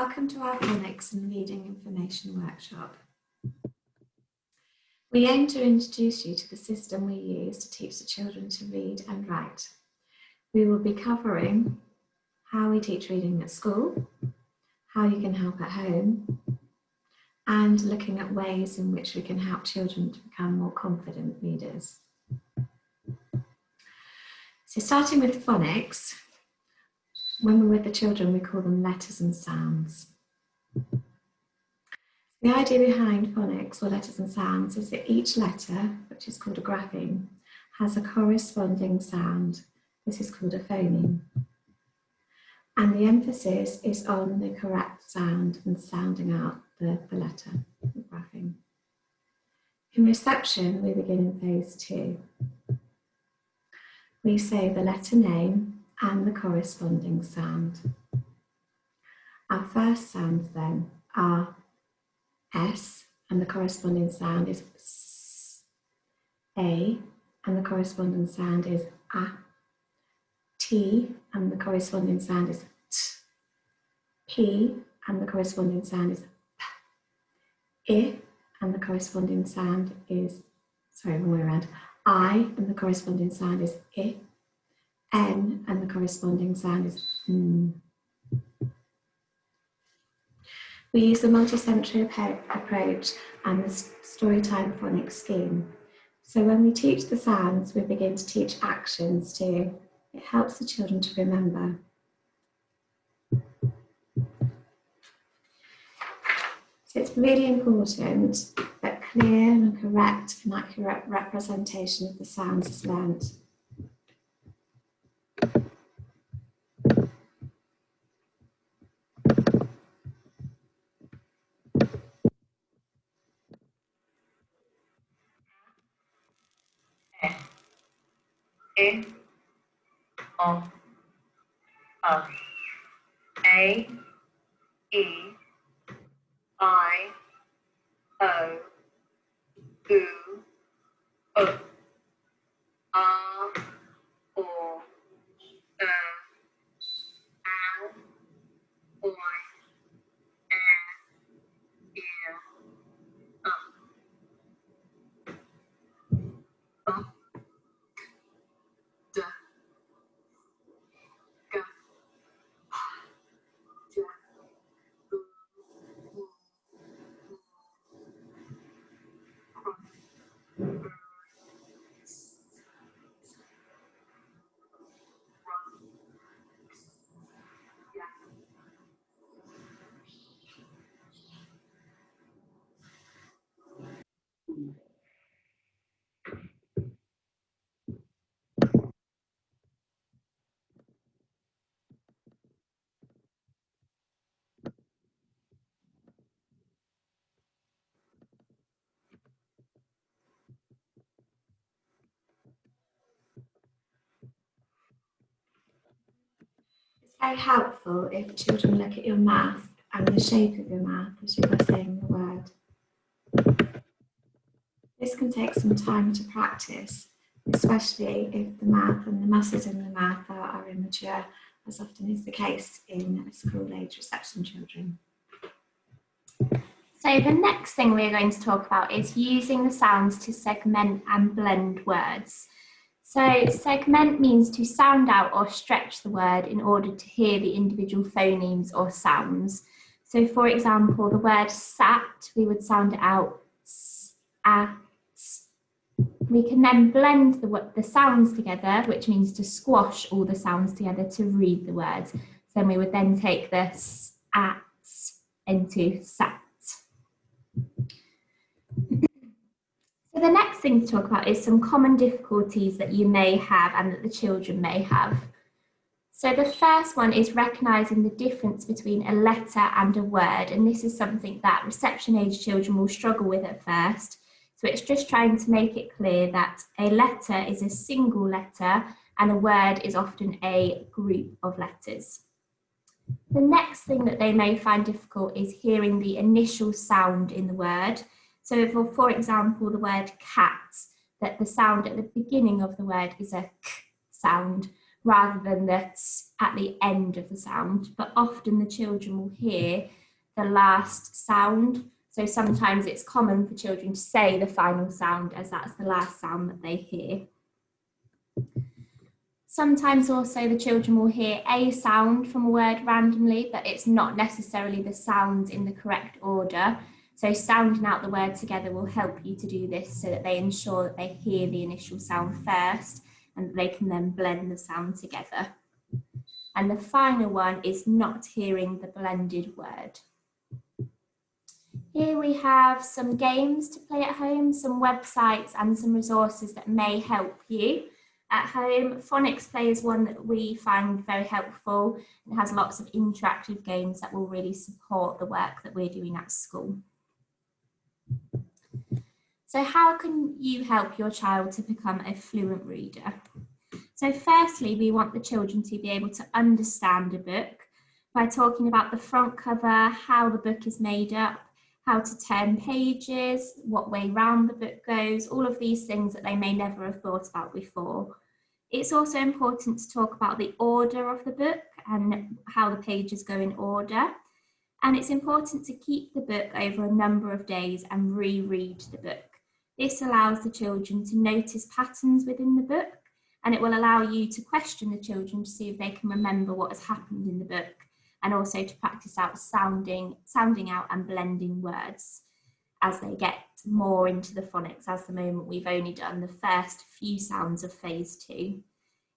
Welcome to our Phonics and Reading Information Workshop. We aim to introduce you to the system we use to teach the children to read and write. We will be covering how we teach reading at school, how you can help at home, and looking at ways in which we can help children to become more confident readers. So starting with phonics, when we're with the children, we call them letters and sounds. The idea behind phonics, or letters and sounds, is that each letter, which is called a grapheme, has a corresponding sound. This is called a phoneme. And the emphasis is on the correct sound and sounding out the letter, the grapheme. In reception, we begin in phase 2. We say the letter name and the corresponding sound. Our first sounds then are S, and the corresponding sound is S, A, and the corresponding sound is A, T, and the corresponding sound is T, P, and the corresponding sound is P, I, and the corresponding sound is, wrong way around, I, and the corresponding sound is I, N, and the corresponding sound is N. We use the multi-sensory approach and the storytime phonics scheme. So when we teach the sounds, we begin to teach actions too. It helps the children to remember. So it's really important that clear and correct and accurate representation of the sounds is learnt. I, O, A, E, I, O, U, O, R, O, Ow, Oi, Ear, D, G, J, It's very helpful if children look at your mouth and the shape of your mouth as you are saying the word. This can take some time to practice, especially if the mouth and the muscles in the mouth are immature, as often is the case in school-age reception children. So the next thing we're going to talk about is using the sounds to segment and blend words. So segment means to sound out or stretch the word in order to hear the individual phonemes or sounds. So for example, the word sat, we would sound it out s, a, s. We can then blend the sounds together, which means to squash all the sounds together to read the words. So then we would then take the s, a, s into sat. So the next thing to talk about is some common difficulties that you may have and that the children may have. So the first one is recognising the difference between a letter and a word, and this is something that reception age children will struggle with at first. So it's just trying to make it clear that a letter is a single letter and a word is often a group of letters. The next thing that they may find difficult is hearing the initial sound in the word. So for example, the word cat, that the sound at the beginning of the word is a k sound, rather than that's at the end of the sound, but often the children will hear the last sound. So sometimes it's common for children to say the final sound as that's the last sound that they hear. Sometimes also the children will hear a sound from a word randomly, but it's not necessarily the sounds in the correct order. So sounding out the word together will help you to do this so that they ensure that they hear the initial sound first and they can then blend the sound together. And the final one is not hearing the blended word. Here we have some games to play at home, some websites and some resources that may help you at home. Phonics Play is one that we find very helpful. It has lots of interactive games that will really support the work that we're doing at school. So how can you help your child to become a fluent reader? So firstly, we want the children to be able to understand a book by talking about the front cover, how the book is made up, how to turn pages, what way round the book goes, all of these things that they may never have thought about before. It's also important to talk about the order of the book and how the pages go in order. And it's important to keep the book over a number of days and reread the book. This allows the children to notice patterns within the book, and it will allow you to question the children to see if they can remember what has happened in the book, and also to practice out sounding out and blending words as they get more into the phonics. At the moment, we've only done the first few sounds of phase 2.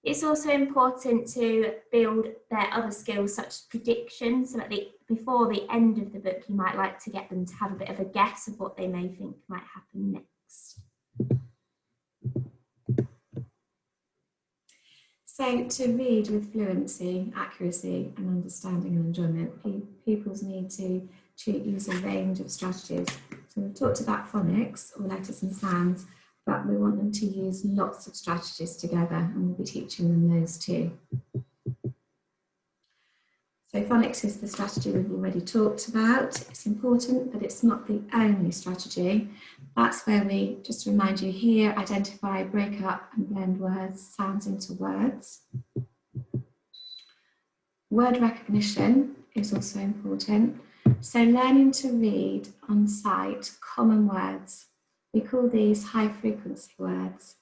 It's also important to build their other skills such as prediction, so that before the end of the book, you might like to get them to have a bit of a guess of what they may think might happen next. So to read with fluency, accuracy and understanding and enjoyment, pupils need to use a range of strategies. So we've talked about phonics, or letters and sounds, but we want them to use lots of strategies together, and we'll be teaching them those too. So phonics is the strategy we've already talked about. It's important, but it's not the only strategy. That's where we, just to remind you here, identify, break up and blend words, sounds into words. Word recognition is also important. So learning to read on sight common words. We call these high frequency words.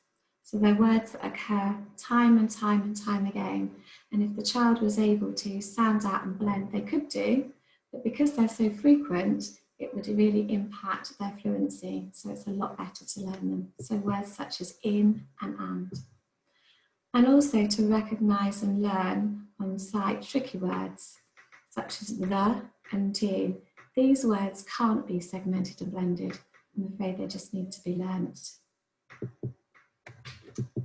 So they're words that occur time and time and time again. And if the child was able to sound out and blend, they could do, but because they're so frequent, it would really impact their fluency. So it's a lot better to learn them. So words such as in and. And also to recognise and learn on sight tricky words, such as the and do. These words can't be segmented and blended. I'm afraid they just need to be learnt.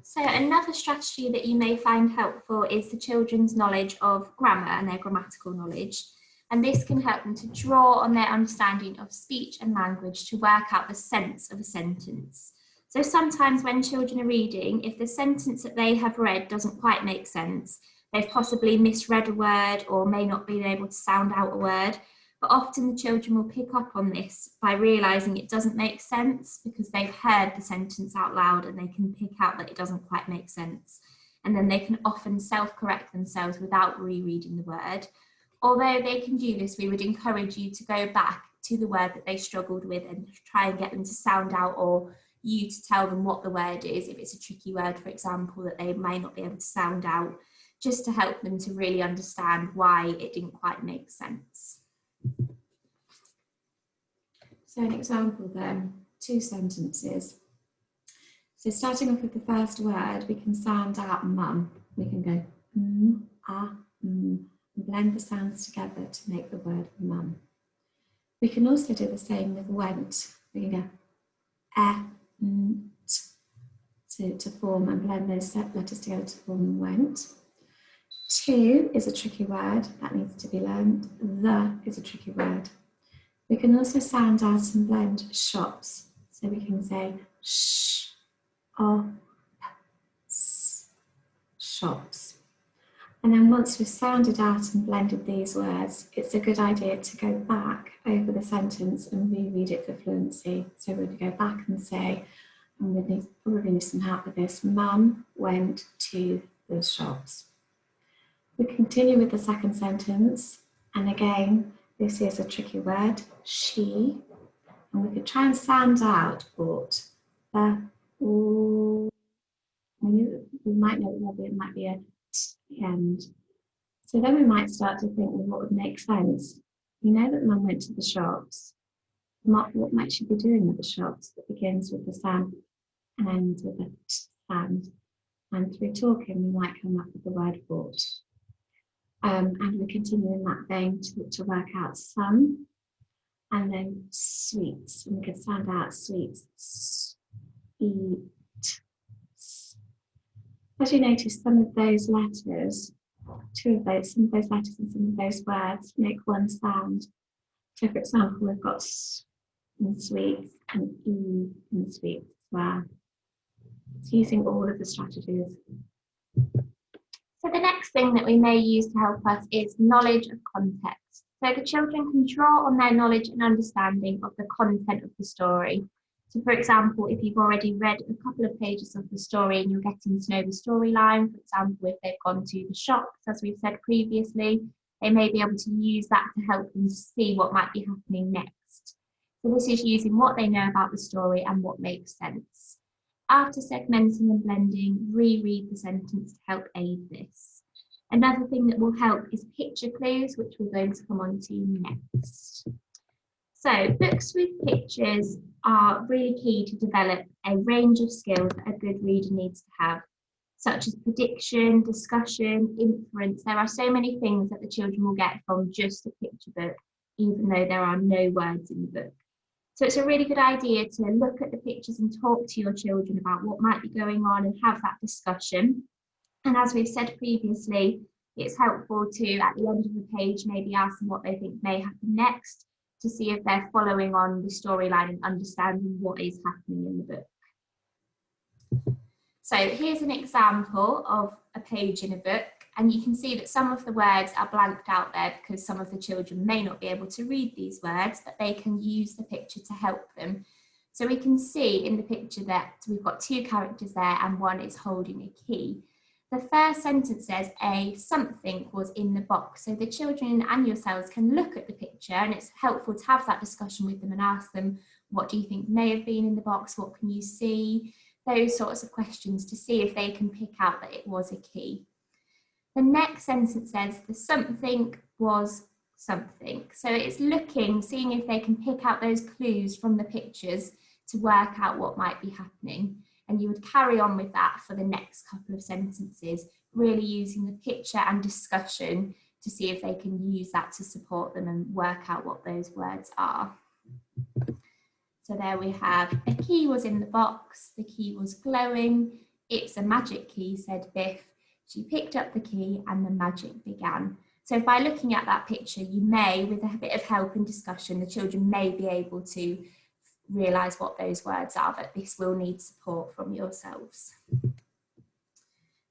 So another strategy that you may find helpful is the children's knowledge of grammar and their grammatical knowledge. And this can help them to draw on their understanding of speech and language to work out the sense of a sentence. So sometimes when children are reading, if the sentence that they have read doesn't quite make sense, they've possibly misread a word or may not be able to sound out a word. But often the children will pick up on this by realising it doesn't make sense because they've heard the sentence out loud and they can pick out that it doesn't quite make sense. And then they can often self-correct themselves without rereading the word. Although they can do this, we would encourage you to go back to the word that they struggled with and try and get them to sound out, or you to tell them what the word is, if it's a tricky word, for example, that they may not be able to sound out, just to help them to really understand why it didn't quite make sense. So an example then, 2 sentences. So starting off with the first word, we can sound out mum. We can go and blend the sounds together to make the word mum. We can also do the same with went. We can go to form and blend those letters together to form went. 2 is a tricky word that needs to be learned. The is a tricky word. We can also sound out and blend shops. So we can say sh, o, s, shops. And then once we've sounded out and blended these words, it's a good idea to go back over the sentence and reread it for fluency. So we're going to go back and say, and we'd probably need some help with this, Mum went to the shops. We continue with the second sentence, and again, this is a tricky word, she, and we could try and sound out but the we might know whether it might be a end. So then we might start to think, well, what would make sense? We know that Mum went to the shops. What might she be doing at the shops that begins with the sound and ends with a sound? And through talking, we might come up with the word bought. And we continue in that vein to work out some, and then sweets. And we can sound out sweets, eat. As you notice, some of those letters, some of those letters and some of those words make one sound. So, for example, we've got S in sweets and E in sweets as well. It's using all of the strategies. So the next thing that we may use to help us is knowledge of context. So the children can draw on their knowledge and understanding of the content of the story. So for example, if you've already read a couple of pages of the story and you're getting to know the storyline, for example, if they've gone to the shops, as we've said previously, they may be able to use that to help them see what might be happening next. So this is using what they know about the story and what makes sense. After segmenting and blending, reread the sentence to help aid this. Another thing that will help is picture clues, which we're going to come on to next. So books with pictures are really key to develop a range of skills that a good reader needs to have, such as prediction, discussion, inference. There are so many things that the children will get from just a picture book, even though there are no words in the book. So it's a really good idea to look at the pictures and talk to your children about what might be going on and have that discussion. And as we've said previously, it's helpful to, at the end of the page, maybe ask them what they think may happen next to see if they're following on the storyline and understanding what is happening in the book. So here's an example of a page in a book, and you can see that some of the words are blanked out there because some of the children may not be able to read these words, but they can use the picture to help them. So we can see in the picture that we've got two characters there and one is holding a key. The first sentence says a something was in the box. So the children and yourselves can look at the picture, and it's helpful to have that discussion with them and ask them, what do you think may have been in the box? What can you see? Those sorts of questions to see if they can pick out that it was a key. The next sentence says the something was something. So it's looking, seeing if they can pick out those clues from the pictures to work out what might be happening. And you would carry on with that for the next couple of sentences, really using the picture and discussion to see if they can use that to support them and work out what those words are. So there we have, a key was in the box, the key was glowing, it's a magic key, said Biff. She picked up the key and the magic began. So by looking at that picture, you may, with a bit of help and discussion, the children may be able to realise what those words are, but this will need support from yourselves.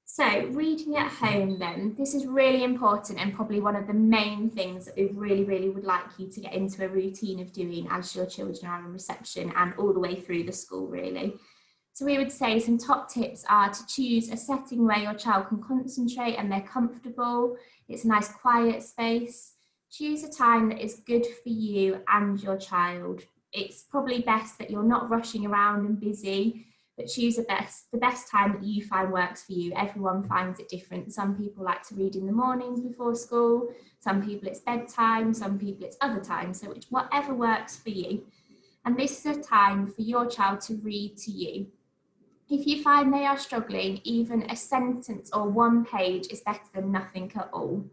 So reading at home then, this is really important and probably one of the main things that we really would like you to get into a routine of doing as your children are in reception and all the way through the school really. So we would say some top tips are to choose a setting where your child can concentrate and they're comfortable. It's a nice quiet space. Choose a time that is good for you and your child. It's probably best that you're not rushing around and busy, but choose the best time that you find works for you. Everyone finds it different. Some people like to read in the mornings before school. Some people it's bedtime. Some people it's other times. So whatever works for you. And this is a time for your child to read to you. If you find they are struggling, even a sentence or one page is better than nothing at all.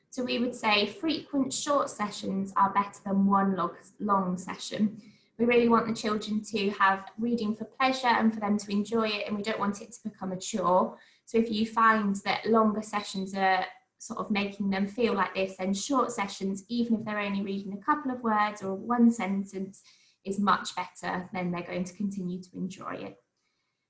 So we would say frequent short sessions are better than one long session. We really want the children to have reading for pleasure and for them to enjoy it, and we don't want it to become a chore. So if you find that longer sessions are sort of making them feel like this, then short sessions, even if they're only reading a couple of words or one sentence, is much better, then they're going to continue to enjoy it.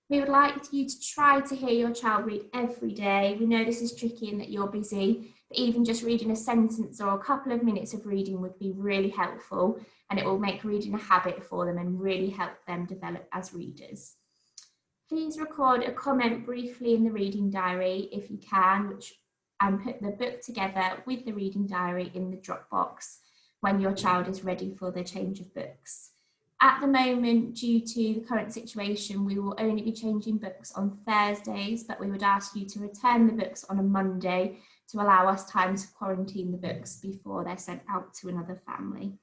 We would like you to try to hear your child read every day. We know this is tricky and that you're busy, but even just reading a sentence or a couple of minutes of reading would be really helpful, and it will make reading a habit for them and really help them develop as readers. Please record a comment briefly in the reading diary if you can, which and put the book together with the reading diary in the Dropbox when your child is ready for the change of books. At the moment, due to the current situation, we will only be changing books on Thursdays, but we would ask you to return the books on a Monday to allow us time to quarantine the books before they're sent out to another family.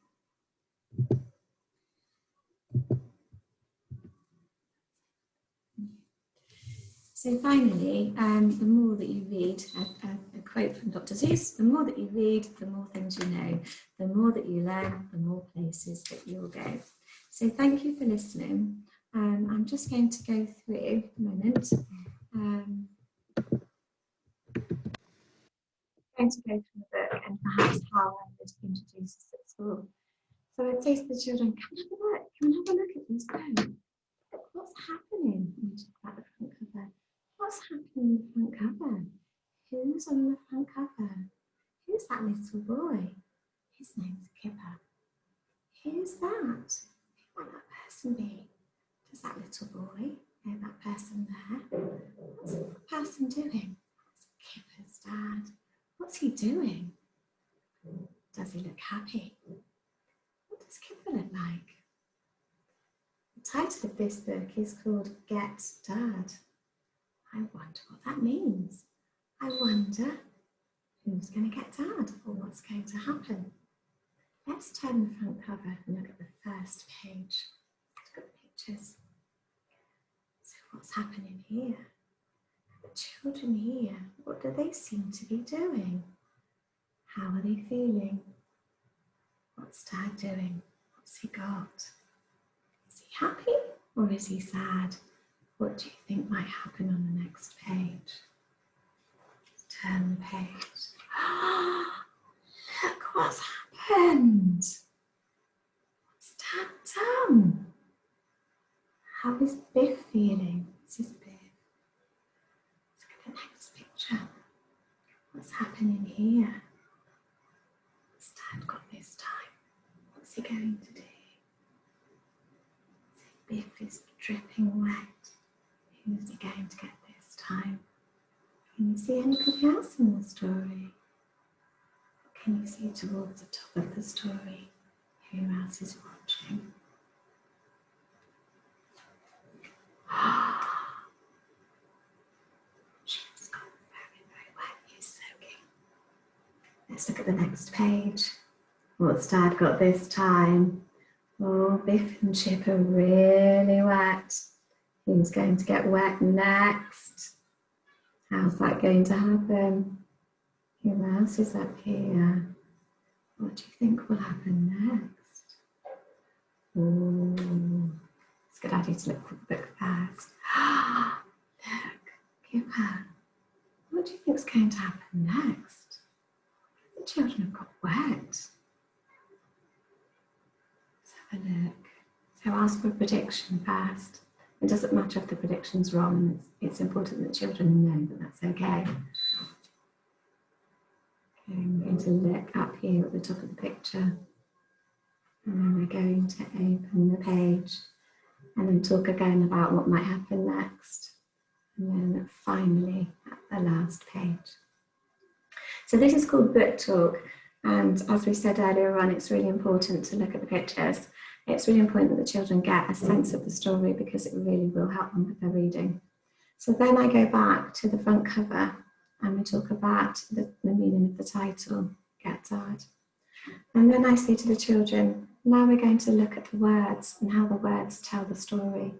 So finally, the more that you read, a quote from Dr. Seuss, the more that you read, the more things you know. The more that you learn, the more places that you'll go. So thank you for listening. I'm just going to go through a moment. I'm going to go through the book and perhaps how I would introduce this at school. So I'd say to the children, come and have a look, come and have a look at this book. What's happening? We talk about the front cover. What's happening in the front cover? Who's on the front cover? Who's that little boy? His name's Kipper. Who's that? Who might that person be? Does that little boy know that person there? What's that person doing? That's Kipper's dad. What's he doing? Does he look happy? What does Kipper look like? The title of this book is called Get Dad. I wonder what that means. I wonder who's going to get Dad or what's going to happen. Let's turn the front cover and look at the first page. Look at the pictures. So what's happening here? The children here, what do they seem to be doing? How are they feeling? What's Dad doing? What's he got? Is he happy or is he sad? What do you think might happen on the next page? Turn the page. Look what's happened. What's Dad done? How is Biff feeling? This is Biff. Let's look at the next picture. What's happening here? What's Dad got this time? What's he going to do? Biff is dripping wet. Who's he going to get this time? Can you see anybody else in the story? What can you see towards the top of the story? Who else is watching? She's got very, very wet. He's soaking. Let's look at the next page. What's Dad got this time? Oh, Biff and Chip are really wet. Who's going to get wet next? How's that going to happen? Who else is up here? What do you think will happen next? Oh, it's a good idea to look for the book first. Look, Kipper. What do you think is going to happen next? The children have got wet. Let's have a look. So ask for a prediction first. It doesn't matter if the prediction's wrong. It's important that children know that that's okay. Okay, I'm going to look up here at the top of the picture. And then we're going to open the page and then talk again about what might happen next. And then finally at the last page. So this is called book talk. And as we said earlier on, it's really important to look at the pictures. It's really important that the children get a sense of the story because it really will help them with their reading. So then I go back to the front cover and we talk about the meaning of the title, Get Dad. And then I say to the children, now we're going to look at the words and how the words tell the story.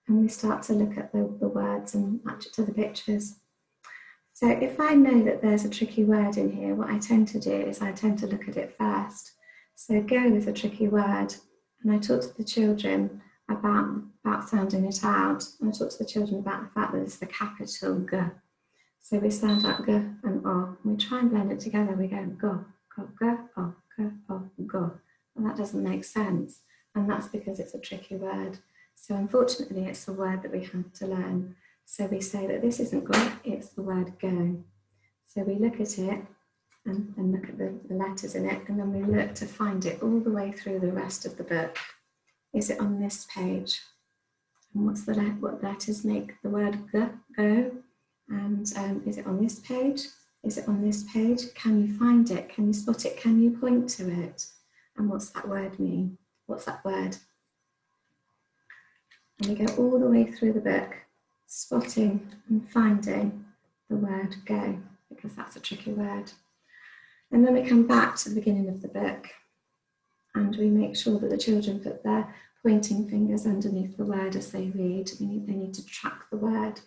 And we start to look at the words and match it to the pictures. So if I know that there's a tricky word in here, what I tend to do is I tend to look at it first. So go with a tricky word. And I talk to the children about sounding it out. And I talk to the children about the fact that it's the capital G. So we sound out G and O. And we try and blend it together. We go go, go, go, O, go, O, go. And that doesn't make sense. And that's because it's a tricky word. So unfortunately, it's the word that we have to learn. So we say that this isn't go, it's the word go. So we look at it and look at the letters in it, and then we look to find it all the way through the rest of the book. Is it on this page? And what letters make the word go? And is it on this page? Is it on this page? Can you find it? Can you spot it? Can you point to it? And what's that word mean? What's that word? And we go all the way through the book, spotting and finding the word go, because that's a tricky word. And then we come back to the beginning of the book and we make sure that the children put their pointing fingers underneath the word as they read. They need to track the word.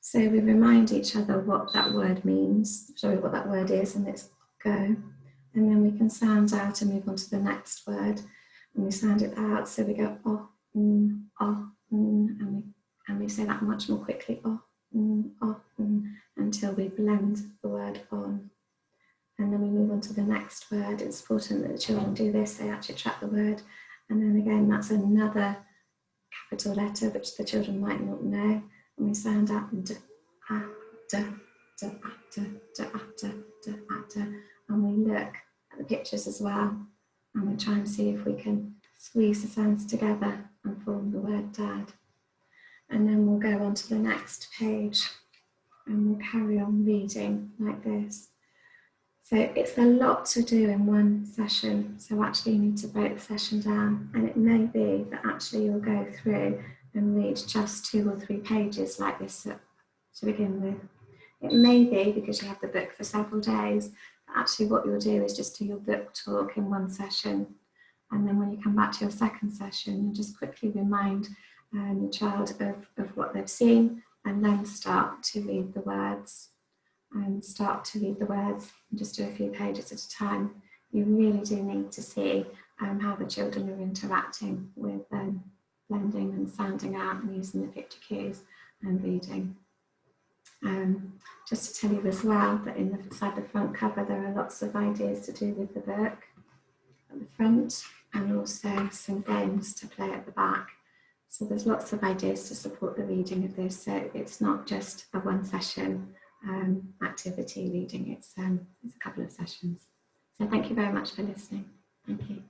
So we remind each other what that word means, what that word is, and it's go. And then we can sound out and move on to the next word. And we sound it out, so we go oh, and we say that much more quickly, until we blend the word on. And then we move on to the next word. It's important that the children do this, they actually track the word. And then again, that's another capital letter, which the children might not know. And we sound out and and we look at the pictures as well, and we try and see if we can squeeze the sounds together and form the word dad. And then we'll go on to the next page and we'll carry on reading like this. So it's a lot to do in one session, so actually you need to break the session down, and it may be that actually you'll go through and read just 2 or 3 pages like this to begin with. It may be, because you have the book for several days, that actually what you'll do is just do your book talk in one session, and then when you come back to your second session, you just quickly remind your child of what they've seen, and then start to read the words. And just do a few pages at a time. You really do need to see how the children are interacting with blending and sounding out and using the picture cues and reading. Just to tell you as well that inside the front cover there are lots of ideas to do with the book at the front, and also some games to play at the back. So there's lots of ideas to support the reading of this, so it's not just a one session activity reading, it's a couple of sessions. So thank you very much for listening. Thank you.